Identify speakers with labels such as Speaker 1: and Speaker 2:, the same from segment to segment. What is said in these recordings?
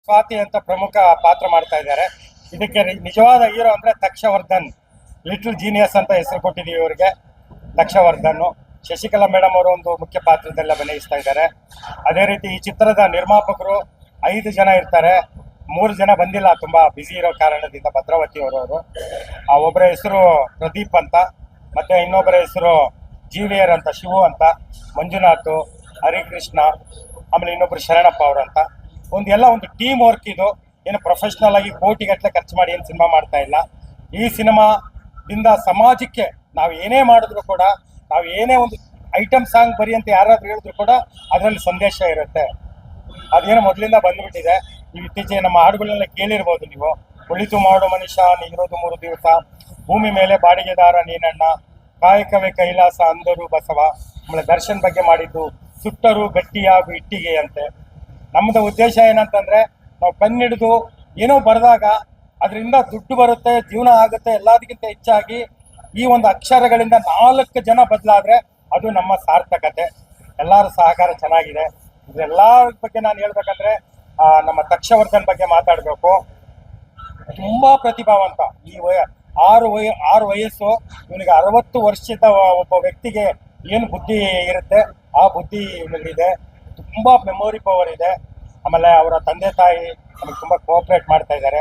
Speaker 1: ಸ್ವಾತಿ ಅಂತ ಪ್ರಮುಖ ಪಾತ್ರ ಮಾಡ್ತಾ ಇದ್ದಾರೆ. ಇದಕ್ಕೆ ನಿಜವಾದ ಹೀರೋ ಅಂದ್ರೆ ತಕ್ಷವರ್ಧನ್, ಲಿಟಲ್ ಜೀನಿಯಸ್ ಅಂತ ಹೆಸರು ಕೊಟ್ಟಿದ್ದೀವಿ ಇವರಿಗೆ. ತಕ್ಷವರ್ಧನ್, ಶಶಿಕಲಾ ಮೇಡಮ್ ಅವರು ಒಂದು ಮುಖ್ಯ ಪಾತ್ರದಲ್ಲ ಅಭಿನಯಿಸ್ತಾ ಇದ್ದಾರೆ. ಅದೇ ರೀತಿ ಈ ಚಿತ್ರದ ನಿರ್ಮಾಪಕರು 5 ಜನ ಇರ್ತಾರೆ. 3 ಜನ ಬಂದಿಲ್ಲ, ತುಂಬಾ ಬ್ಯುಸಿ ಇರೋ ಕಾರಣದಿಂದ. ಭದ್ರಾವತಿ ಅವರವರು, ಒಬ್ಬರ ಹೆಸರು ಪ್ರದೀಪ್ ಅಂತ, ಮತ್ತೆ ಇನ್ನೊಬ್ಬರ ಹೆಸರು ಜೀವಿಯರ್ ಅಂತ, ಶಿವು ಅಂತ, ಮಂಜುನಾಥ್, ಹರಿಕೃಷ್ಣ, ಆಮೇಲೆ ಇನ್ನೊಬ್ರು ಶರಣಪ್ಪ ಅವರಂತ. ಒಂದು ಟೀಮ್ ವರ್ಕ್ ಇದು. ಏನು ಪ್ರೊಫೆಷನಲ್ ಆಗಿ ಕೋಟಿಗಟ್ಟಲೆ ಖರ್ಚು ಮಾಡಿ ಏನು ಸಿನಿಮಾ ಮಾಡ್ತಾ ಇಲ್ಲ. ಈ ಸಿನಿಮಾದಿಂದ ಸಮಾಜಕ್ಕೆ ನಾವು ಏನೇ ಮಾಡಿದ್ರು ಕೂಡ, ನಾವು ಏನೇ ಒಂದು ಐಟಮ್ ಸಾಂಗ್ ಬರಿ ಅಂತ ಯಾರಾದ್ರೂ ಹೇಳಿದ್ರು ಕೂಡ ಅದರಲ್ಲಿ ಸಂದೇಶ ಇರುತ್ತೆ. ಅದೇನೋ ಮೊದಲಿಂದ ಬಂದ್ಬಿಟ್ಟಿದೆ. ನೀವು ಇತ್ತೀಚೆಗೆ ನಮ್ಮ ಹಾಡುಗಳನ್ನೆಲ್ಲ ಕೇಳಿರ್ಬೋದು ನೀವು. ಒಳಿತು ಮಾಡೋ ಮನುಷ್ಯ, ನೀಗಿರೋದು 3 ದಿವಸ, ಭೂಮಿ ಮೇಲೆ ಬಾಡಿಗೆದಾರ ನೀನಣ್ಣ, ಕಾಯಕವೇ ಕೈಲಾಸ ಅಂದರು ಬಸವ, ಆಮೇಲೆ ದರ್ಶನ್ ಬಗ್ಗೆ ಮಾಡಿದ್ದು ಸುಟ್ಟರು ಗಟ್ಟಿಯಾಗು ಇಟ್ಟಿಗೆ ಅಂತೆ. ನಮ್ಮದು ಉದ್ದೇಶ ಏನಂತಂದ್ರೆ, ನಾವು ಕಣ್ಣಿಡಿದು ಏನೋ ಬರೆದಾಗ ಅದರಿಂದ ದುಡ್ಡು ಬರುತ್ತೆ, ಜೀವನ ಆಗುತ್ತೆ. ಎಲ್ಲದಕ್ಕಿಂತ ಹೆಚ್ಚಾಗಿ ಈ ಒಂದು ಅಕ್ಷರಗಳಿಂದ 4 ಜನ ಬದಲಾದ್ರೆ ಅದು ನಮ್ಮ ಸಾರ್ಥಕತೆ. ಎಲ್ಲರ ಸಹಕಾರ ಚೆನ್ನಾಗಿದೆ. ಇದೆಲ್ಲರ ಬಗ್ಗೆ ನಾನು ಹೇಳ್ಬೇಕಂದ್ರೆ ನಮ್ಮ ತಕ್ಷವರ್ಧನ್ ಬಗ್ಗೆ ಮಾತಾಡಬೇಕು. ತುಂಬಾ ಪ್ರತಿಭಾವಂತ. ಈ 6 ವಯಸ್ಸು, ಇವನಿಗೆ 60 ವರ್ಷದ ಒಬ್ಬ ವ್ಯಕ್ತಿಗೆ ಏನು ಬುದ್ಧಿ ಇರುತ್ತೆ ಆ ಬುದ್ಧಿ ಇವನಿಗಿದೆ. ತುಂಬಾ ಮೆಮೊರಿ ಪವರ್ ಇದೆ. ಆಮೇಲೆ ಅವರ ತಂದೆ ತಾಯಿ ನಮಗೆ ತುಂಬಾ ಕೋಆಪರೇಟ್ ಮಾಡ್ತಾ ಇದ್ದಾರೆ.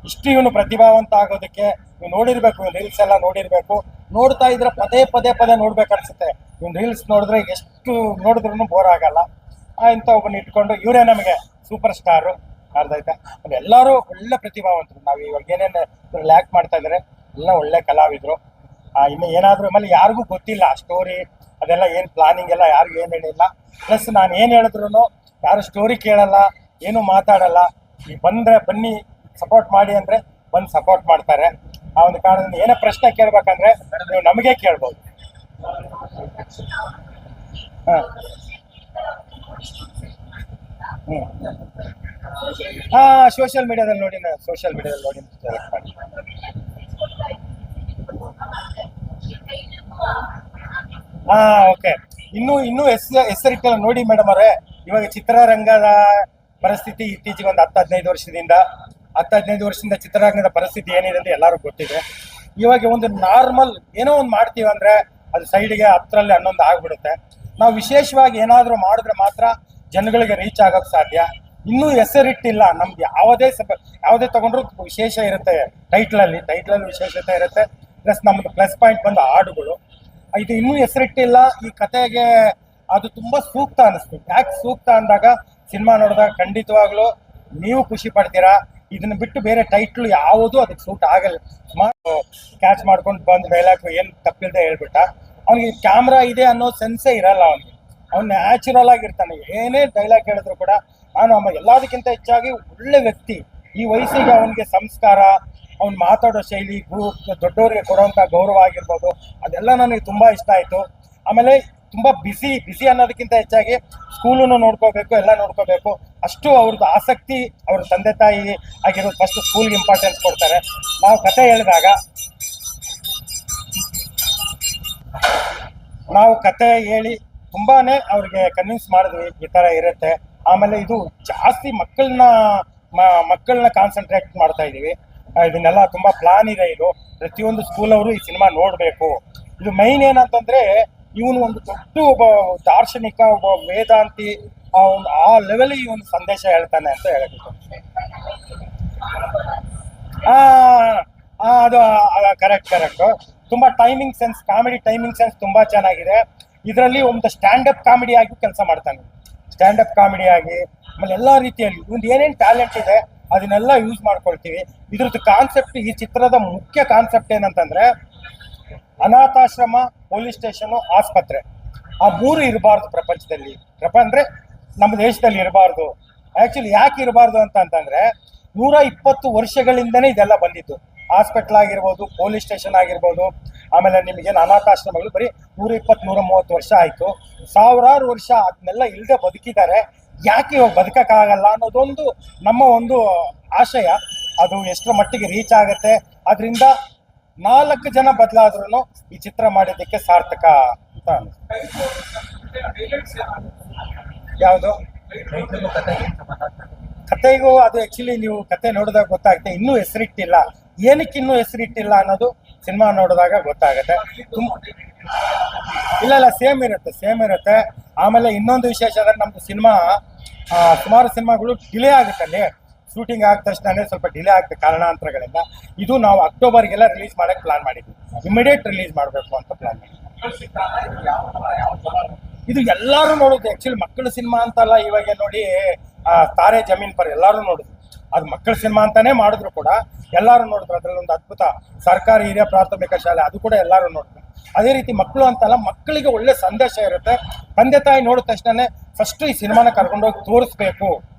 Speaker 1: ಇಷ್ಟು ಇವನು ಪ್ರತಿಭಾವಂತ ಆಗೋದಕ್ಕೆ ನೀವು ನೋಡಿರ್ಬೇಕು, ರೀಲ್ಸ್ ಎಲ್ಲ ನೋಡಿರ್ಬೇಕು. ನೋಡ್ತಾ ಇದ್ರೆ ಪದೇ ನೋಡ್ಬೇಕು ಅನ್ಸುತ್ತೆ. ಇವ್ನು ರೀಲ್ಸ್ ನೋಡಿದ್ರೆ ಎಷ್ಟು ನೋಡಿದ್ರು ಬೋರ್ ಆಗಲ್ಲ. ಇಂಥ ಒಬ್ಬನ ಇಟ್ಕೊಂಡು ಇವರೇ ನಮಗೆ ಸೂಪರ್ ಸ್ಟಾರು. ಅರ್ಧಾಯ್ತಾ? ಎಲ್ಲರೂ ಒಳ್ಳೆ ಪ್ರತಿಭಾವಂತರು. ನಾವು ಇವಾಗ ಏನೇನು ಲ್ಯಾಕ್ ಮಾಡ್ತಾ ಇದ್ದಾರೆ ಎಲ್ಲ ಒಳ್ಳೆ ಕಲಾವಿದರು. ಇನ್ನು ಏನಾದರೂ ಆಮೇಲೆ ಯಾರಿಗೂ ಗೊತ್ತಿಲ್ಲ ಸ್ಟೋರಿ ಅದೆಲ್ಲ, ಏನು ಪ್ಲಾನಿಂಗ್ ಎಲ್ಲ ಯಾರಿಗೂ ಏನು ಹೇಳಿಲ್ಲ. ಪ್ಲಸ್ ನಾನು ಏನು ಹೇಳಿದ್ರು ಯಾರು ಸ್ಟೋರಿ ಕೇಳಲ್ಲ, ಏನು ಮಾತಾಡಲ್ಲ. ಈ ಬಂದರೆ ಬನ್ನಿ ಸಪೋರ್ಟ್ ಮಾಡಿ ಅಂದರೆ ಬಂದು ಸಪೋರ್ಟ್ ಮಾಡ್ತಾರೆ. ಆ ಒಂದು ಕಾರಣದಿಂದ ಏನೇ ಪ್ರಶ್ನೆ ಕೇಳ್ಬೇಕಂದ್ರೆ ನೀವು ನಮಗೆ ಕೇಳ್ಬೋದು. ಸೋಷಿಯಲ್ ಮೀಡಿಯಾದಲ್ಲಿ ನೋಡಿ ಸೆಲೆಕ್ಟ್ ಮಾಡಿ. ಓಕೆ. ಇನ್ನೂ ಹೆಸರಿಟ್ಟಲ್ಲ ನೋಡಿ ಮೇಡಮ್ ಅವರೇ. ಇವಾಗ ಚಿತ್ರರಂಗದ ಪರಿಸ್ಥಿತಿ ಇತ್ತೀಚೆಗೆ ಒಂದು 10-15 ವರ್ಷದಿಂದ ಚಿತ್ರರಂಗದ ಪರಿಸ್ಥಿತಿ ಏನಿದೆ ಅಂತ ಎಲ್ಲರೂ ಗೊತ್ತಿದೆ. ಇವಾಗ ಒಂದು ನಾರ್ಮಲ್ ಏನೋ ಒಂದು ಮಾಡ್ತೀವಿ ಅಂದ್ರೆ ಅದು ಸೈಡ್ಗೆ 10ರಲ್ಲಿ 11 ಆಗ್ಬಿಡುತ್ತೆ. ನಾವು ವಿಶೇಷವಾಗಿ ಏನಾದರೂ ಮಾಡಿದ್ರೆ ಮಾತ್ರ ಜನಗಳಿಗೆ ರೀಚ್ ಆಗೋಕ್ಕೆ ಸಾಧ್ಯ. ಇನ್ನೂ ಹೆಸರಿಟ್ಟಿಲ್ಲ. ನಮ್ದು ಯಾವುದೇ ತಗೊಂಡ್ರು ವಿಶೇಷ ಇರುತ್ತೆ. ಟೈಟ್ಲಲ್ಲಿ ವಿಶೇಷತೆ ಇರುತ್ತೆ. ಪ್ಲಸ್ ನಮ್ಮದು ಪ್ಲಸ್ ಪಾಯಿಂಟ್ ಬಂದು ಹಾಡುಗಳು. ಇದು ಇನ್ನೂ ಹೆಸರಿಟ್ಟಿಲ್ಲ. ಈ ಕತೆಗೆ ಅದು ತುಂಬಾ ಸೂಕ್ತ ಅನಿಸ್ತು. ಯಾಕೆ ಸೂಕ್ತ ಅಂದಾಗ, ಸಿನಿಮಾ ನೋಡಿದಾಗ ಖಂಡಿತವಾಗ್ಲೂ ನೀವು ಖುಷಿ ಪಡ್ತೀರಾ. ಇದನ್ನ ಬಿಟ್ಟು ಬೇರೆ ಟೈಟ್ಲು ಯಾವುದು ಅದಕ್ಕೆ ಸೂಟ್ ಆಗಲ್ಲ. ಸುಮಾರು ಕ್ಯಾಚ್ ಮಾಡ್ಕೊಂಡು ಬಂದು ಡೈಲಾಗ್ ಏನು ತಪ್ಪಿಲ್ಲದೆ ಹೇಳ್ಬಿಟ್ಟ. ಅವ್ನಿಗೆ ಕ್ಯಾಮ್ರಾ ಇದೆ ಅನ್ನೋ ಸೆನ್ಸೇ ಇರಲ್ಲ. ಅವ್ನು ನ್ಯಾಚುರಲ್ ಆಗಿರ್ತಾನೆ. ಏನೇ ಡೈಲಾಗ್ ಹೇಳಿದ್ರು ಕೂಡ ಎಲ್ಲದಕ್ಕಿಂತ ಹೆಚ್ಚಾಗಿ ಒಳ್ಳೆ ವ್ಯಕ್ತಿ. ಈ ವಯಸ್ಸಿಗೆ ಅವನಿಗೆ ಸಂಸ್ಕಾರ, ಅವ್ನು ಮಾತಾಡೋ ಶೈಲಿ, ದೊಡ್ಡವರಿಗೆ ಕೊಡುವಂಥ ಗೌರವ ಆಗಿರ್ಬೋದು, ಅದೆಲ್ಲ ನನಗೆ ತುಂಬಾ ಇಷ್ಟ ಆಯಿತು. ಆಮೇಲೆ ತುಂಬಾ ಬಿಸಿ ಅನ್ನೋದಕ್ಕಿಂತ ಹೆಚ್ಚಾಗಿ ಸ್ಕೂಲನ್ನು ನೋಡ್ಕೋಬೇಕು, ಎಲ್ಲ ನೋಡ್ಕೋಬೇಕು. ಅಷ್ಟು ಅವ್ರದ್ದು ಆಸಕ್ತಿ. ಅವ್ರ ತಂದೆ ತಾಯಿ ಆಗಿರೋದು ಫಸ್ಟ್ ಸ್ಕೂಲ್ಗೆ ಇಂಪಾರ್ಟೆನ್ಸ್ ಕೊಡ್ತಾರೆ. ನಾವು ಕತೆ ಹೇಳಿದಾಗ ನಾವು ಕತೆ ಹೇಳಿ ತುಂಬಾನೇ ಅವ್ರಿಗೆ ಕನ್ವಿನ್ಸ್ ಮಾಡಿದ್ವಿ ಈ ಥರ ಇರುತ್ತೆ. ಆಮೇಲೆ ಇದು ಜಾಸ್ತಿ ಮಕ್ಕಳನ್ನ ಕಾನ್ಸಂಟ್ರೇಟ್ ಮಾಡ್ತಾ ಇದ್ದೀವಿ. ಇದನ್ನೆಲ್ಲ ತುಂಬಾ ಪ್ಲಾನ್ ಇದೆ. ಇದು ಪ್ರತಿಯೊಂದು ಸ್ಕೂಲ್ ಅವರು ಈ ಸಿನಿಮಾ ನೋಡಬೇಕು. ಇದು ಮೈನ್ ಏನಂತಂದ್ರೆ, ಇವನು ಒಂದು ದೊಡ್ಡ ಒಬ್ಬ ದಾರ್ಶನಿಕ, ಒಬ್ಬ ವೇದಾಂತಿ. ಆ ಲೆವೆಲ್ ಈ ಒಂದು ಸಂದೇಶ ಹೇಳ್ತಾನೆ ಅಂತ ಹೇಳಬೇಕು. ಅದು ಕರೆಕ್ಟ್. ತುಂಬಾ timing sense, comedy timing sense ತುಂಬಾ ಚೆನ್ನಾಗಿದೆ. ಇದರಲ್ಲಿ ಒಂದು ಸ್ಟ್ಯಾಂಡಪ್ ಕಾಮಿಡಿ ಆಗಿ ಕೆಲಸ ಮಾಡ್ತಾನೆ. ಸ್ಟ್ಯಾಂಡಪ್ ಕಾಮಿಡಿ ಆಗಿ, ಆಮೇಲೆ ಎಲ್ಲ ರೀತಿಯಲ್ಲಿ ಒಂದು ಏನೇನು ಟ್ಯಾಲೆಂಟ್ ಇದೆ ಅದನ್ನೆಲ್ಲ ಯೂಸ್ ಮಾಡ್ಕೊಳ್ತೀವಿ. ಇದ್ರದ್ದು ಕಾನ್ಸೆಪ್ಟ್, ಈ ಚಿತ್ರದ ಮುಖ್ಯ ಕಾನ್ಸೆಪ್ಟ್ ಏನಂತಂದ್ರೆ, ಅನಾಥಾಶ್ರಮ, ಪೊಲೀಸ್ ಸ್ಟೇಷನು, ಆಸ್ಪತ್ರೆ, ಆ 3 ಇರಬಾರ್ದು ಪ್ರಪಂಚದಲ್ಲಿ. ಅಂದ್ರೆ ನಮ್ಮ ದೇಶದಲ್ಲಿ ಇರಬಾರ್ದು. ಆಕ್ಚುಲಿ ಯಾಕೆ ಇರಬಾರ್ದು ಅಂತಂದ್ರೆ, 120 ವರ್ಷಗಳಿಂದನೇ ಇದೆಲ್ಲ ಬಂದಿತ್ತು. ಹಾಸ್ಪಿಟ್ಲ್ ಆಗಿರ್ಬೋದು, ಪೊಲೀಸ್ ಸ್ಟೇಷನ್ ಆಗಿರ್ಬೋದು, ಆಮೇಲೆ ನಿಮಗೇನು ಅನಾಥಾಶ್ರಮಗಳು ಬರೀ 120-130 ವರ್ಷ ಆಯಿತು. 1000 ವರ್ಷ ಅದನ್ನೆಲ್ಲ ಇಲ್ಲದೆ ಬದುಕಿದ್ದಾರೆ. ಯಾಕೆ ಇವಾಗ ಬದುಕಕ್ಕಾಗಲ್ಲ ಅನ್ನೋದೊಂದು ನಮ್ಮ ಒಂದು ಆಶಯ. ಅದು ಎಷ್ಟರ ಮಟ್ಟಿಗೆ ರೀಚ್ ಆಗುತ್ತೆ. ಅದರಿಂದ 4 ಜನ ಬದಲಾದ್ರೂ ಈ ಚಿತ್ರ ಮಾಡಿದ್ದಕ್ಕೆ ಸಾರ್ಥಕ ಅಂತ ಅನಿಸ್ತು. ಯಾವುದು ಕತೆಗೂ ಅದು ಆಕ್ಚುಲಿ ನೀವು ಕತೆ ನೋಡಿದಾಗ ಗೊತ್ತಾಗುತ್ತೆ, ಇನ್ನೂ ಹೆಸರಿಟ್ಟಿಲ್ಲ. ಏನಕ್ಕೆ ಇನ್ನೂ ಹೆಸರಿಟ್ಟಿಲ್ಲ ಅನ್ನೋದು ಸಿನಿಮಾ ನೋಡಿದಾಗ ಗೊತ್ತಾಗುತ್ತೆ. ಇಲ್ಲ ಸೇಮ್ ಇರುತ್ತೆ. ಆಮೇಲೆ ಇನ್ನೊಂದು ವಿಶೇಷ ಅಂದ್ರೆ ನಮ್ದು ಸಿನಿಮಾ ಸುಮಾರು ಸಿನಿಮಾಗಳು ಡಿಲೇ ಆಗುತ್ತೆ. ಅಲ್ಲಿ ಶೂಟಿಂಗ್ ಆದ ತಕ್ಷಣ ಸ್ವಲ್ಪ ಡಿಲೇ ಆಗುತ್ತೆ ಕಾರಣಾಂತರಗಳಿಂದ. ಇದು ನಾವು ಅಕ್ಟೋಬರ್ಗೆಲ್ಲ ರಿಲೀಸ್ ಮಾಡಕ್ಕೆ ಪ್ಲಾನ್ ಮಾಡಿದ್ವಿ, ಇಮಿಡಿಯೇಟ್ ರಿಲೀಸ್ ಮಾಡಬೇಕು ಅಂತ ಪ್ಲಾನ್ ಮಾಡಿದ್ವಿ. ಇದು ಎಲ್ಲರೂ ನೋಡುದು. ಆಕ್ಚುಲಿ ಮಕ್ಕಳ ಸಿನಿಮಾ ಅಂತಲ್ಲ, ಇವಾಗ ನೋಡಿ ತಾರೆ ಜಮೀನ್ ಪರ್ ಎಲ್ಲರೂ ನೋಡುದು. ಅದು ಮಕ್ಕಳ ಸಿನಿಮಾ ಅಂತಾನೆ ಮಾಡಿದ್ರು ಕೂಡ ಎಲ್ಲರೂ ನೋಡಿದ್ರು. ಅದ್ರಲ್ಲಿ ಒಂದು ಅದ್ಭುತ ಸರ್ಕಾರಿ ಹಿರಿಯ ಪ್ರಾಥಮಿಕ ಶಾಲೆ, ಅದು ಕೂಡ ಎಲ್ಲರೂ ನೋಡಿದ್ರು. ಅದೇ ರೀತಿ ಮಕ್ಕಳು ಅಂತಲ್ಲ, ಮಕ್ಕಳಿಗೆ ಒಳ್ಳೆ ಸಂದೇಶ ಇರುತ್ತೆ. ತಂದೆ ತಾಯಿ ನೋಡಿದ ತಕ್ಷಣ ಫಸ್ಟ್ ಈ ಸಿನಿಮಾನ ಕರ್ಕೊಂಡೋಗಿ ತೋರಿಸ್ಬೇಕು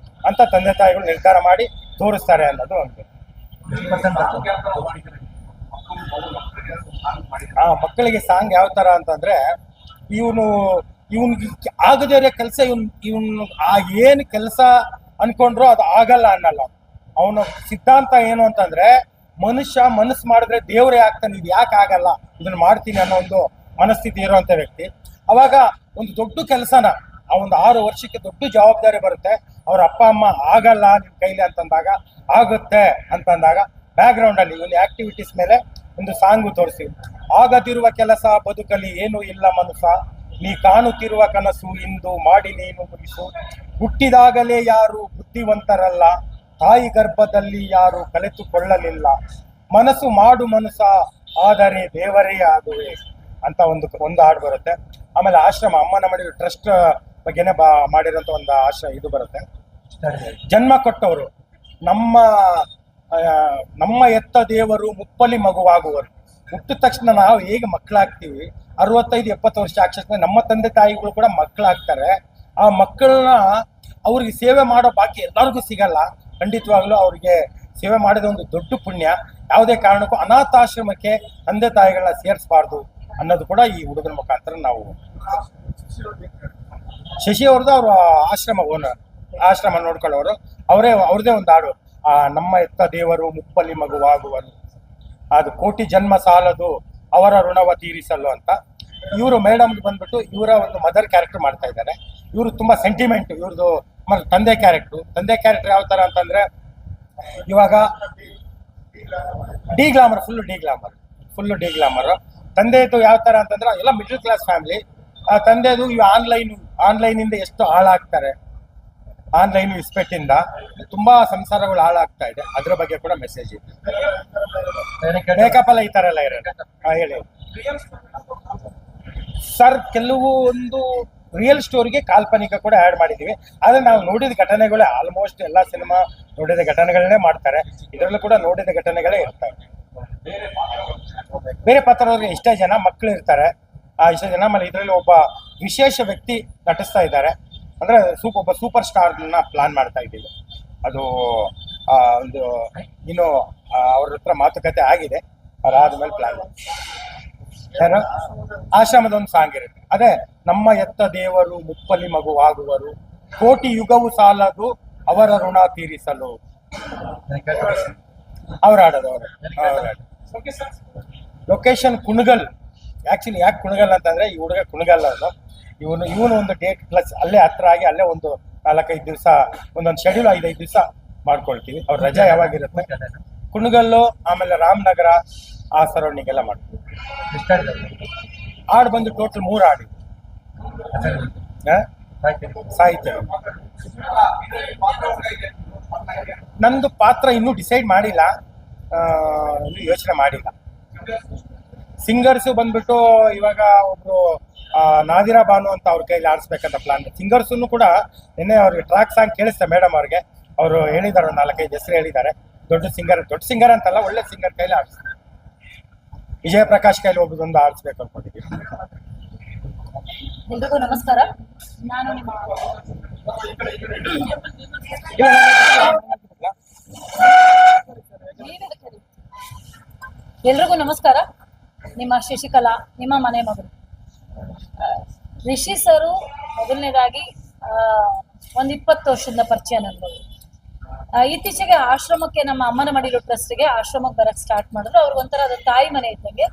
Speaker 1: ಅಂತ ತಂದೆ ತಾಯಿಗಳು ನಿರ್ಧಾರ ಮಾಡಿ ತೋರಿಸ್ತಾರೆ ಅನ್ನೋದು ಒಂದು. ಮಕ್ಕಳಿಗೆ ಸಾಂಗ್ ಯಾವ ತರ ಅಂತಂದ್ರೆ, ಇವನ್ಗೆ ಆಗದೇ ಇರೋ ಕೆಲಸ ಇವನು ಏನು ಕೆಲಸ ಅನ್ಕೊಂಡ್ರು ಅದು ಆಗಲ್ಲ ಅನ್ನಲ್ಲ. ಅವನ ಸಿದ್ಧಾಂತ ಏನು ಅಂತಂದ್ರೆ, ಮನುಷ್ಯ ಮನಸ್ಸು ಮಾಡಿದ್ರೆ ದೇವರೇ ಆಗ್ತಾನೆ, ಇದು ಯಾಕೆ ಆಗಲ್ಲ, ಇದನ್ನ ಮಾಡ್ತೀನಿ ಅನ್ನೋ ಒಂದು ಮನಸ್ಥಿತಿ ಇರುವಂತ ವ್ಯಕ್ತಿ. ಅವಾಗ ಒಂದು ದೊಡ್ಡ ಕೆಲಸನ ಆ ಒಂದು 6 ವರ್ಷಕ್ಕೆ ದೊಡ್ಡ ಜವಾಬ್ದಾರಿ ಬರುತ್ತೆ. ಅವ್ರ ಅಪ್ಪ ಅಮ್ಮ ಆಗಲ್ಲ ನಿಮ್ ಕೈಲಿ ಅಂತಂದಾಗ ಆಗುತ್ತೆ ಅಂತಂದಾಗ ಬ್ಯಾಕ್ ಗ್ರೌಂಡ್ ಅಲ್ಲಿ ಒಂದು ಆಕ್ಟಿವಿಟೀಸ್ ಮೇಲೆ ಒಂದು ಸಾಂಗು ತೋರಿಸ್ತೀವಿ. ಆಗದಿರುವ ಕೆಲಸ ಬದುಕಲಿ ಏನೂ ಇಲ್ಲ ಮನುಷ್ಯ, ನೀ ಕಾಣುತ್ತಿರುವ ಕನಸು ಇಂದು ಮಾಡಿ ನೀನು ಮುಗಿಸು, ಹುಟ್ಟಿದಾಗಲೇ ಯಾರು ಬುದ್ಧಿವಂತರಲ್ಲ, ತಾಯಿ ಗರ್ಭದಲ್ಲಿ ಯಾರು ಕಲಿತುಕೊಳ್ಳಲಿಲ್ಲ, ಮನಸ್ಸು ಮಾಡು ಮನಸ್ಸ ಆದರೆ ದೇವರೇ ಆಗುವೆ ಅಂತ ಒಂದು ಹಾಡು ಬರುತ್ತೆ. ಆಮೇಲೆ ಆಶ್ರಮ ಅಮ್ಮನ ಮಡಿ ಟ್ರಸ್ಟ್ ಬಗ್ಗೆನೆ ಮಾಡಿರೋಂಥ ಒಂದು ಆಶ್ರಮ ಇದು ಬರುತ್ತೆ. ಜನ್ಮ ಕೊಟ್ಟವರು ನಮ್ಮ ಎತ್ತ ದೇವರು ಮುಪ್ಪಲಿ ಮಗುವಾಗುವರು. ಹುಟ್ಟಿದ ತಕ್ಷಣ ನಾವು ಹೇಗೆ ಮಕ್ಕಳಾಗ್ತೀವಿ, 65-70 ವರ್ಷ ಆಕ್ಷಣ ನಮ್ಮ ತಂದೆ ತಾಯಿಗಳು ಕೂಡ ಮಕ್ಕಳಾಗ್ತಾರೆ. ಆ ಮಕ್ಕಳನ್ನ ಅವ್ರಿಗೆ ಸೇವೆ ಮಾಡೋ ಬಾಕಿ ಎಲ್ಲರಿಗೂ ಸಿಗಲ್ಲ. ಖಂಡಿತವಾಗ್ಲೂ ಅವ್ರಿಗೆ ಸೇವೆ ಮಾಡಿದ ಒಂದು ದೊಡ್ಡ ಪುಣ್ಯ. ಯಾವುದೇ ಕಾರಣಕ್ಕೂ ಅನಾಥಾಶ್ರಮಕ್ಕೆ ತಂದೆ ತಾಯಿಗಳನ್ನ ಸೇರಿಸಬಾರ್ದು ಅನ್ನೋದು ಕೂಡ ಈ ಹುಡುಗನ ಮುಖಾಂತರ ನಾವು. ಶಶಿ ಅವ್ರದ್ದು ಅವರು ಆಶ್ರಮ ಓನರ್, ಆಶ್ರಮ ನೋಡ್ಕೊಳ್ಳೋರು ಅವ್ರದೇ ಒಂದು ಹಾಡು, ನಮ್ಮ ಎತ್ತ ದೇವರು ಮುಪ್ಪಲಿ ಮಗುವಾಗುವರು, ಅದು ಕೋಟಿ ಜನ್ಮ ಸಾಲದು ಅವರ ಋಣವ ತೀರಿಸಲು ಅಂತ. ಇವರು ಮೇಡಮ್ ಬಂದ್ಬಿಟ್ಟು ಇವರ ಒಂದು ಮದರ್ ಕ್ಯಾರೆಕ್ಟರ್ ಮಾಡ್ತಾ ಇದ್ದಾರೆ. ಇವರು ತುಂಬಾ ಸೆಂಟಿಮೆಂಟ್ ಇವ್ರದ್ದು. ತಂದೆ ಕ್ಯಾರೆಕ್ಟರ್ ಯಾವ ತರ ಅಂತಂದ್ರೆ, ಇವಾಗ ಫುಲ್ ಡಿ ಗ್ಲಾಮರ್. ತಂದೆದು ಯಾವ ತರ ಅಂತಂದ್ರೆ ಎಲ್ಲ ಮಿಡಲ್ ಕ್ಲಾಸ್ ಫ್ಯಾಮಿಲಿ. ತಂದೆದು ಇವು ಆನ್ಲೈನ್ ಇಂದ ಎಷ್ಟು ಹಾಳಾಗ್ತಾರೆ, ಆನ್ಲೈನ್ ಇಸ್ಪೆಟ್ಟಿಂದ ತುಂಬಾ ಸಂಸಾರಗಳು ಹಾಳಾಗ್ತಾ ಇದೆ. ಅದ್ರ ಬಗ್ಗೆ ಕೂಡ ಮೆಸೇಜ್ ಇದೆ. ಮೇಕಪ್ ಎಲ್ಲ ಈ ತರ ಎಲ್ಲ ಇರೋದು. ಹೇಳಿ ಸರ್, ಕೆಲವು ಒಂದು ರಿಯಲ್ ಸ್ಟೋರಿಗೆ ಕಾಲ್ಪನಿಕ ಕೂಡ ಆ್ಯಡ್ ಮಾಡಿದ್ದೀವಿ. ಆದರೆ ನಾವು ನೋಡಿದ ಘಟನೆಗಳೇ ಆಲ್ಮೋಸ್ಟ್ ಎಲ್ಲ ಸಿನಿಮಾ ನೋಡಿದ ಘಟನೆಗಳನ್ನೇ ಮಾಡ್ತಾರೆ. ಇದರಲ್ಲೂ ಕೂಡ ನೋಡಿದ ಘಟನೆಗಳೇ ಇರ್ತವೆ. ಬೇರೆ ಪಾತ್ರದವ್ರಿಗೆ ಇಷ್ಟೇ ಜನ ಮಕ್ಕಳು ಇರ್ತಾರೆ, ಇಷ್ಟೇ ಜನ. ಆಮೇಲೆ ಇದರಲ್ಲಿ ಒಬ್ಬ ವಿಶೇಷ ವ್ಯಕ್ತಿ ನಟಿಸ್ತಾ ಇದ್ದಾರೆ. ಅಂದರೆ ಒಬ್ಬ ಸೂಪರ್ ಸ್ಟಾರ್ನ ಪ್ಲಾನ್ ಮಾಡ್ತಾ ಇದ್ದೀವಿ. ಅದು ಒಂದು ಇನ್ನು ಅವ್ರ ಹತ್ರ ಮಾತುಕತೆ ಆಗಿದೆ, ಅದಾದ್ಮೇಲೆ ಪ್ಲಾನ್ ಮಾಡಿ. ಆಶ್ರಮದ ಒಂದು ಸಾಂಗ್ ಇರುತ್ತೆ, ಅದೇ ನಮ್ಮ ಎತ್ತ ದೇವರು ಮುಪ್ಪಲಿ ಮಗುವಾಗುವರು, ಕೋಟಿ ಯುಗವು ಸಾಲದು ಅವರ ಋಣ ತೀರಿಸಲು. ಅವ್ರು ಆಡೋದು. ಲೊಕೇಶನ್ ಕುಣಗಲ್. ಆಕ್ಚುಲಿ ಯಾಕೆ ಕುಣಗಲ್ ಅಂತಂದ್ರೆ, ಈ ಹುಡುಗ ಕುಣಗಲ್ ಅದು. ಇವನು ಒಂದು ಡೇಟ್ ಪ್ಲಸ್ ಅಲ್ಲೇ ಹತ್ರ ಆಗಿ ಅಲ್ಲೇ ಒಂದು 4-5 ದಿವಸ ಒಂದೊಂದು ಶೆಡ್ಯೂಲ್ 5-5 ದಿವಸ ಮಾಡ್ಕೊಳ್ತೀವಿ. ಅವ್ರ ರಜಾ ಯಾವಾಗಿರುತ್ತೆ. ಕುಣಗಲ್ಲು ಆಮೇಲೆ ರಾಮನಗರ ಆ ಸರೌಂಡಿಂಗ್ ಎಲ್ಲ ಮಾಡ್ತೀವಿ. ಹಾಡು ಬಂದು ಟೋಟಲ್ 3 ಹಾಡು. ಸಾಹಿತ್ಯ ನಂದು ಪಾತ್ರ ಇನ್ನೂ ಡಿಸೈಡ್ ಮಾಡಿಲ್ಲ, ಯೋಚನೆ ಮಾಡಿಲ್ಲ. ಸಿಂಗರ್ಸ್ ಬಂದ್ಬಿಟ್ಟು ಇವಾಗ ಒಬ್ರು ನಾದಿರಾ ಬಾನು ಅಂತ ಅವ್ರ ಕೈಲಿ ಆಡಿಸ್ಬೇಕಂತ ಪ್ಲಾನ್. ಸಿಂಗರ್ಸನ್ನು ಕೂಡ ನಿನ್ನೆ ಅವ್ರಿಗೆ ಟ್ರ್ಯಾಕ್ ಸಾಂಗ್ ಕೇಳಿಸ್ತೆ ಮೇಡಮ್ ಅವ್ರಿಗೆ. ಅವರು ಹೇಳಿದ್ದಾರೆ, 4-5 ಹೆಸರು ಹೇಳಿದ್ದಾರೆ. ದೊಡ್ಡ ಸಿಂಗರ್ ಅಂತಲ್ಲ, ಒಳ್ಳೆ ಸಿಂಗರ್ ಕೈಲಿ ಆಡಿಸ್ತಾರೆ. ವಿಜಯ ಪ್ರಕಾಶ್ ಕೈಲಿ ಒಬ್ಬದೊಂದು ಆಡಿಸ್ಬೇಕು ಅನ್ಕೊಂಡಿದ್ದೀವಿ.
Speaker 2: ಎಲ್ರಿಗೂ ನಮಸ್ಕಾರ. ನಾನು ನಿಮ್ಮ ಎಲ್ರಿಗೂ ನಮಸ್ಕಾರ. ನಿಮ್ಮ ಶಶಿಕಲಾ, ನಿಮ್ಮ ಮನೆ ಮಗಳು. ರಿಷಿ ಸರು ಮೊದಲನೇದಾಗಿ ಒಂದು 20 ವರ್ಷದಿಂದ ಪರಿಚಯ ನನಗೆ. ಇತ್ತೀಚೆಗೆ ಆಶ್ರಮಕ್ಕೆ, ನಮ್ಮ ಅಮ್ಮನ ಮಡಿಲು ಟ್ರಸ್ಟ್ಗೆ ಆಶ್ರಮಕ್ಕೆ ಬರಕ್ ಸ್ಟಾರ್ಟ್ ಮಾಡಿದ್ರು. ಅವ್ರಿಗೆ ಒಂಥರ ಅದು ತಾಯಿ ಮನೆ ಇದ್ದಂಗೆ.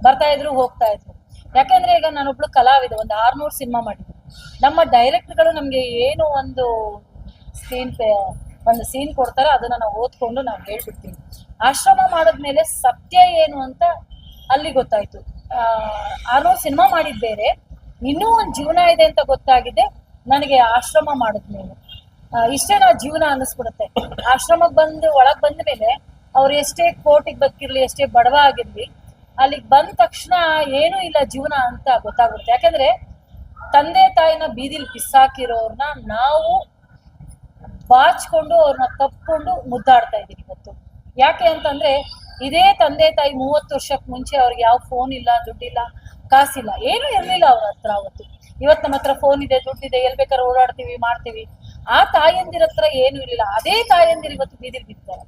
Speaker 2: ಬರ್ತಾ ಇದ್ರು, ಹೋಗ್ತಾ ಇದ್ರು. ಯಾಕಂದ್ರೆ ಈಗ ನಾನೊಬ್ಳು ಕಲಾವಿದೆ, ಒಂದು 600 ಸಿನಿಮಾ ಮಾಡಿದ್ದೀನಿ. ನಮ್ಮ ಡೈರೆಕ್ಟರ್ಗಳು ನಮ್ಗೆ ಏನು ಒಂದು ಸ್ಕ್ರೀನ್ ಒಂದು ಸೀನ್ ಕೊಡ್ತಾರೆ, ಅದನ್ನ ನಾವು ಓದ್ಕೊಂಡು ನಾವು ಹೇಳ್ಬಿಡ್ತೀವಿ. ಆಶ್ರಮ ಮಾಡಿದ್ಮೇಲೆ ಸತ್ಯ ಏನು ಅಂತ ಅಲ್ಲಿ ಗೊತ್ತಾಯ್ತು. ಆರೋ ಸಿನಿಮಾ ಮಾಡಿದ್ ಬೇರೆ, ಇನ್ನೂ ಒಂದು ಜೀವನ ಇದೆ ಅಂತ ಗೊತ್ತಾಗಿದೆ ನನಗೆ ಆಶ್ರಮ ಮಾಡಿದ್ಮೇಲೆ. ಇಷ್ಟೇ ನಾವು ಜೀವನ ಅನ್ನಿಸ್ಬಿಡುತ್ತೆ. ಆಶ್ರಮಕ್ಕೆ ಬಂದು ಒಳಗ್ ಬಂದ ಮೇಲೆ ಅವ್ರು ಎಷ್ಟೇ ಕೋಟಿಗೆ ಬದುಕಿರ್ಲಿ, ಎಷ್ಟೇ ಬಡವ ಆಗಿರ್ಲಿ, ಅಲ್ಲಿಗೆ ಬಂದ ತಕ್ಷಣ ಏನೂ ಇಲ್ಲ ಜೀವನ ಅಂತ ಗೊತ್ತಾಗ್ಬಿಡುತ್ತೆ. ಯಾಕಂದ್ರೆ ತಂದೆ ತಾಯಿನ ಬೀದಿಲಿ ಬಿಸಾಕಿರೋರ್ನ ನಾವು ಬಾಚ್ಕೊಂಡು ಅವ್ರನ್ನ ತಪ್ಕೊಂಡು ಮುದ್ದಾಡ್ತಾ ಇದೀವಿ ಇವತ್ತು. ಯಾಕೆ ಅಂತಂದ್ರೆ ಇದೇ ತಂದೆ ತಾಯಿ 30 ವರ್ಷಕ್ಕೆ ಮುಂಚೆ ಅವ್ರಿಗೆ ಯಾವ ಫೋನ್ ಇಲ್ಲ, ದುಡ್ಡಿಲ್ಲ, ಕಾಸಿಲ್ಲ, ಏನೂ ಇರ್ಲಿಲ್ಲ ಅವ್ರ ಹತ್ರ ಅವತ್ತು. ಇವತ್ತು ನಮ್ಮ ಹತ್ರ ಫೋನ್ ಇದೆ, ದುಡ್ಡಿದೆ, ಎಲ್ ಬೇಕಾದ್ರೆ ಓಡಾಡ್ತೀವಿ, ಮಾಡ್ತೀವಿ. ಆ ತಾಯಂದಿರ ಹತ್ರ ಏನು ಇರ್ಲಿಲ್ಲ, ಅದೇ ತಾಯಂದಿರು ಇವತ್ತು ಬೀದಿಲ್ ಬಿಡ್ತಾರೆ.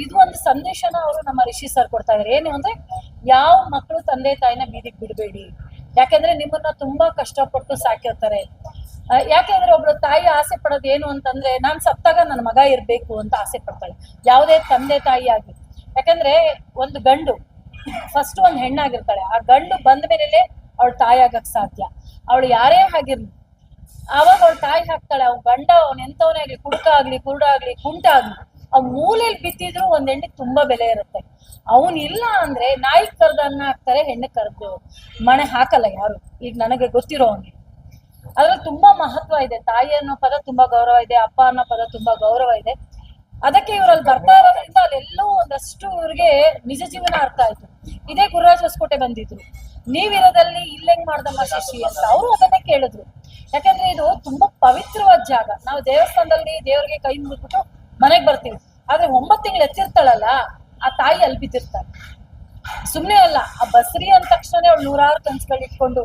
Speaker 2: ಇದು ಒಂದು ಸಂದೇಶನ ಅವರು ನಮ್ಮ ರಿಷಿ ಸರ್ ಕೊಡ್ತಾ ಇದಾರೆ. ಏನು ಅಂದ್ರೆ ಯಾವ ಮಕ್ಕಳು ತಂದೆ ತಾಯಿನ ಬೀದಿಗೆ ಬಿಡಬೇಡಿ, ಯಾಕೆಂದ್ರೆ ನಿಮ್ಮನ್ನ ತುಂಬಾ ಕಷ್ಟಪಟ್ಟು ಸಾಕಿರ್ತಾರೆ. ಯಾಕೆಂದ್ರೆ ಒಬ್ಳು ತಾಯಿ ಆಸೆ ಪಡೋದು ಏನು ಅಂತಂದ್ರೆ ನಾನ್ ಸತ್ತಾಗ ನನ್ನ ಮಗ ಇರ್ಬೇಕು ಅಂತ ಆಸೆ ಪಡ್ತಾಳೆ, ಯಾವುದೇ ತಂದೆ ತಾಯಿ ಆಗಿ. ಯಾಕಂದ್ರೆ ಒಂದು ಗಂಡು ಫಸ್ಟ್ ಒಂದು ಹೆಣ್ಣಾಗಿರ್ತಾಳೆ, ಆ ಗಂಡು ಬಂದ ಮೇಲೆ ಅವಳು ತಾಯಿ ಆಗಕ್ ಸಾಧ್ಯ. ಅವಳು ಯಾರೇ ಆಗಿರ್ಲಿ ಆವಾಗ ಅವಳು ತಾಯಿ ಹಾಕ್ತಾಳೆ. ಅವ್ನ ಗಂಡ ಅವ್ನ ಎಂತವನೇ ಆಗ್ಲಿ, ಕುಡುಕ ಆಗ್ಲಿ, ಕುರುಡ ಆಗ್ಲಿ, ಕುಂಟ ಆಗ್ಲಿ, ಅವ್ ಮೂಲೆಯಲ್ಲಿ ಬಿತ್ತಿದ್ರು ಒಂದ್ ಹೆಣ್ಣಿಗೆ ತುಂಬಾ ಬೆಲೆ ಇರುತ್ತೆ. ಅವನ್ ಇಲ್ಲ ಅಂದ್ರೆ ನಾಯಿ ಕರ್ದ ಅನ್ನ ಹಾಕ್ತಾರೆ, ಹೆಣ್ಣು ಕರ್ದು ಮಣೆ ಹಾಕಲ್ಲ ಯಾರು. ಈಗ ನನಗೆ ಗೊತ್ತಿರೋ ಹಂಗೆ ಅದ್ರಲ್ಲಿ ತುಂಬಾ ಮಹತ್ವ ಇದೆ. ತಾಯಿ ಅನ್ನೋ ಪದ ತುಂಬಾ ಗೌರವ ಇದೆ, ಅಪ್ಪ ಅನ್ನೋ ಪದ ತುಂಬಾ ಗೌರವ ಇದೆ. ಅದಕ್ಕೆ ಇವ್ರಲ್ಲಿ ಬರ್ತಾ ಇರೋದ್ರಿಂದ ಅಲ್ಲೆಲ್ಲೋ ಒಂದಷ್ಟು ಇವ್ರಿಗೆ ನಿಜ ಜೀವನ ಅರ್ಥ ಆಯ್ತು. ಇದೇ ಗುರುರಾಜ್ ಹೊಸಕೋಟೆ ಬಂದಿದ್ರು, ನೀವಿರೋದಲ್ಲಿ ಇಲ್ಲೆಂಗ್ ಮಾಡ್ದಮ್ಮ ಶಶಿ ಅಂತ, ಅವರು ಅದನ್ನೇ ಕೇಳಿದ್ರು. ಯಾಕಂದ್ರೆ ಇದು ತುಂಬಾ ಪವಿತ್ರವಾದ ಜಾಗ. ನಾವು ದೇವಸ್ಥಾನದಲ್ಲಿ ದೇವ್ರಿಗೆ ಕೈ ಮುಗಿದ್ಬಿಟ್ಟು ಮನೆಗ್ ಬರ್ತೀವಿ, ಆದ್ರೆ 9 ತಿಂಗಳು ಎತ್ತಿರ್ತಾಳಲ್ಲ ಆ ತಾಯಿ ಅಲ್ಲಿ ಬಿದ್ದಿರ್ತಾಳೆ. ಸುಮ್ನೆ ಅಲ್ಲ, ಆ ಬಸ್ರಿ ಅಂದ ತಕ್ಷಣ ಅವಳು 100 ಕನ್ಸುಗಳು ಇಟ್ಕೊಂಡು,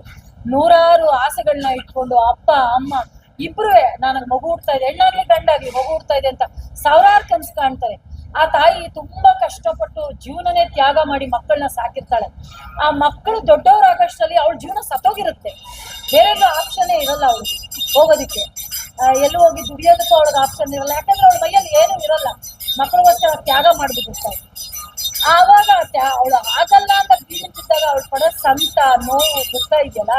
Speaker 2: 100 ಆಸೆಗಳನ್ನ ಇಟ್ಕೊಂಡು, ಅಪ್ಪ ಅಮ್ಮ ಇಬ್ರುವೆ ನನಗ್ ಮಗು ಹುಡ್ತಾ ಇದೆ, ಹೆಣ್ಣಾಗ್ಲಿ ಗಂಡಾಗ್ಲಿ ಮಗು ಹುಡ್ತಾ ಇದೆ ಅಂತ 1000 ಕನ್ಸು ಕಾಣ್ತಾರೆ. ಆ ತಾಯಿ ತುಂಬಾ ಕಷ್ಟಪಟ್ಟು ಜೀವನನೇ ತ್ಯಾಗ ಮಾಡಿ ಮಕ್ಕಳನ್ನ ಸಾಕಿರ್ತಾಳೆ. ಆ ಮಕ್ಕಳು ದೊಡ್ಡವರಾಗಷ್ಟರಲ್ಲಿ ಅವಳ ಜೀವನ ಸತ್ತೋಗಿರುತ್ತೆ, ಬೇರೆ ಆಪ್ಷನ್ನೇ ಇರಲ್ಲ ಅವಳಿಗೆ ಹೋಗೋದಿಕ್ಕೆ. ಎಲ್ಲೂ ಹೋಗಿ ದುಡಿಯೋದಕ್ಕೂ ಅವಳಿಗೆ ಆಪ್ಷನ್ ಇರಲ್ಲ, ಯಾಕಂದ್ರೆ ಅವಳ ಮೈಯಲ್ಲಿ ಏನೂ ಇರಲ್ಲ, ಮಕ್ಕಳಿಗೋಸ್ಕರ ತ್ಯಾಗ ಮಾಡ್ಬಿಟ್ಟಿರ್ತಾಳೆ. ಆವಾಗ ಅವಳು ಆಗಲ್ಲ ಅಂತ ಬೀಳಿದಾಗ ಅವಳು ಪಡೋ ಸಂತ, ನೋವು, ದುಃಖ ಇದೆಯಲ್ಲ,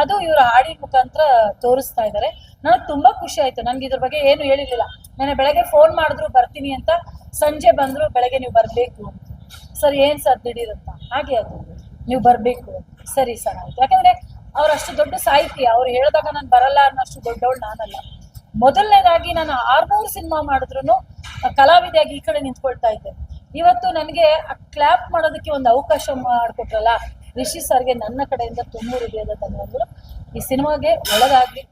Speaker 2: ಅದು ಇವ್ರ ಹಾಡಿನ ಮುಖಾಂತರ ತೋರಿಸ್ತಾ ಇದ್ದಾರೆ. ನನಗೆ ತುಂಬಾ ಖುಷಿ ಆಯ್ತು. ನನ್ಗೆ ಇದ್ರ ಬಗ್ಗೆ ಏನು ಹೇಳಿರ್ಲಿಲ್ಲ. ನಾನು ಬೆಳಗ್ಗೆ ಫೋನ್ ಮಾಡಿದ್ರು ಬರ್ತೀನಿ ಅಂತ, ಸಂಜೆ ಬಂದ್ರು ಬೆಳಗ್ಗೆ ನೀವು ಬರ್ಬೇಕು ಅಂತ. ಸರ್ ಏನ್ ಸರ್ ದಿಢೀರಂತ? ಹಾಗೆ ಅದು ನೀವು ಬರ್ಬೇಕು. ಸರಿ ಸರ್ ಆಯ್ತು. ಯಾಕಂದ್ರೆ ಅವ್ರು ಅಷ್ಟು ದೊಡ್ಡ ಸಾಹಿತಿ, ಅವ್ರು ಹೇಳಿದಾಗ ನಾನು ಬರಲ್ಲ ಅನ್ನೋಷ್ಟು ದೊಡ್ಡವಳು ನಾನಲ್ಲ. ಮೊದಲನೇದಾಗಿ ನಾನು 600 ಸಿನಿಮಾ ಮಾಡಿದ್ರು ಕಲಾವಿದೆಯಾಗಿ ಈ ಕಡೆ ನಿಂತ್ಕೊಳ್ತಾ ಇದ್ದೆ. ಇವತ್ತು ನನಗೆ ಕ್ಲಾಪ್ ಮಾಡೋದಕ್ಕೆ ಒಂದು ಅವಕಾಶ ಮಾಡಿಕೊಟ್ರಲ್ಲ ರಿಷಿ ಸರ್ಗೆ ನನ್ನ ಕಡೆಯಿಂದ ತುಂಬ ಹೃದಯದ ಧನ್ಯವಾದಗಳು. ಈ ಸಿನಿಮಾಗೆ ಒಳಗಾಗ್ಲಿ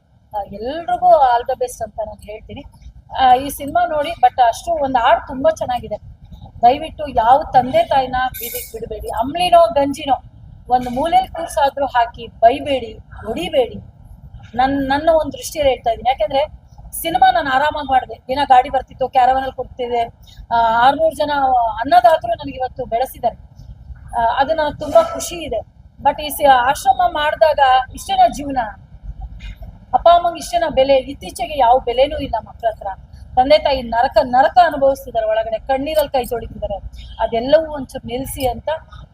Speaker 2: ಎಲ್ರಿಗೂ ಆಲ್ ದ ಬೆಸ್ಟ್ ಅಂತ ನಾನು ಹೇಳ್ತೀನಿ. ಈ ಸಿನಿಮಾ ನೋಡಿ, ಬಟ್ ಅಷ್ಟು ಒಂದು ಹಾಡು ತುಂಬಾ ಚೆನ್ನಾಗಿದೆ. ದಯವಿಟ್ಟು ಯಾವ ತಂದೆ ತಾಯಿನ ಬೀದಿಗೆ ಬಿಡಬೇಡಿ. ಅಂಬ್ಲಿನೋ ಗಂಜಿನೋ ಒಂದು ಮೂಲೆಯಲ್ಲಿ ಕೂರ್ಸಾದ್ರೂ ಹಾಕಿ ಬೈಬೇಡಿ, ಹೊಡಿಬೇಡಿ. ನನ್ನ ಒಂದು ದೃಷ್ಟಿಯಲ್ಲಿ ಹೇಳ್ತಾ ಇದ್ದೀನಿ. ಯಾಕೆಂದ್ರೆ ಸಿನಿಮಾ ನಾನು ಆರಾಮಾಗಿ ಮಾಡಿದೆ, ದಿನ ಗಾಡಿ ಬರ್ತಿತ್ತು, ಕ್ಯಾರವನಲ್ಲಿ ಕೊಡ್ತಿದ್ದೆ, 600 ಜನ ಅನ್ನದಾತರು ನನಗೆ ಇವತ್ತು ಬೆಳೆಸಿದ್ದಾರೆ. ಅದು ನನಗೆ ತುಂಬಾ ಖುಷಿ ಇದೆ. ಬಟ್ ಈ ಆಶ್ರಮ ಮಾಡಿದಾಗ ಇಷ್ಟೇನ ಜೀವನ, ಅಪ್ಪ ಅಮ್ಮಂಗೆ ಇಷ್ಟೇನ ಬೆಲೆ. ಇತ್ತೀಚೆಗೆ ಯಾವ ಬೆಲೆನೂ ಇಲ್ಲ ಮಕ್ಕಳ ಹತ್ರ. ತಂದೆ ತಾಯಿ ನರಕ ಅನುಭವಿಸ್ತಿದ್ದಾರೆ, ಒಳಗಡೆ ಕಣ್ಣೀರಲ್ಲಿ ಕೈ ಜೋಡಿತಿದ್ದಾರೆ. ಅದೆಲ್ಲವೂ ಒಂಚೂರು ನಿಲ್ಲಿಸಿ ಅಂತ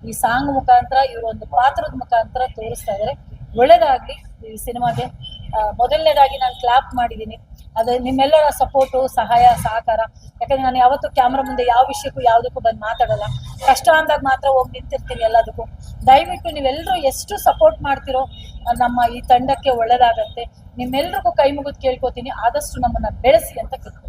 Speaker 2: ಈ ಸಾಂಗ್ ಮುಖಾಂತರ, ಇವರೊಂದು ಪಾತ್ರದ ಮುಖಾಂತರ ತೋರಿಸ್ತಾ ಇದ್ದಾರೆ. ಒಳ್ಳೇದಾಗ್ಲಿ ಈ ಸಿನಿಮಾಗೆ. ಮೊದಲನೇದಾಗಿ ನಾನು ಕ್ಲಾಪ್ ಮಾಡಿದ್ದೀನಿ, ಅದು ನಿಮ್ಮೆಲ್ಲರ ಸಪೋರ್ಟು, ಸಹಾಯ, ಸಹಕಾರ. ಯಾಕಂದ್ರೆ ನಾನು ಯಾವತ್ತೂ ಕ್ಯಾಮ್ರಾ ಮುಂದೆ ಯಾವ ವಿಷಯಕ್ಕೂ ಯಾವುದಕ್ಕೂ ಬಂದು ಮಾತಾಡಲ್ಲ. ಕಷ್ಟ ಅಂದಾಗ ಮಾತ್ರ ಹೋಗಿ ನಿಂತಿರ್ತೀನಿ ಎಲ್ಲದಕ್ಕೂ. ದಯವಿಟ್ಟು ನೀವೆಲ್ಲರೂ ಎಷ್ಟು ಸಪೋರ್ಟ್ ಮಾಡ್ತಿರೋ ನಮ್ಮ ಈ ತಂಡಕ್ಕೆ ಒಳ್ಳೇದಾಗತ್ತೆ. ನಿಮ್ಮೆಲ್ರಿಗೂ ಕೈ ಮುಗಿದು ಕೇಳ್ಕೊತೀನಿ, ಆದಷ್ಟು ನಮ್ಮನ್ನ ಬೆಳೆಸಿ ಅಂತ ಕೇಳ್ತೀನಿ.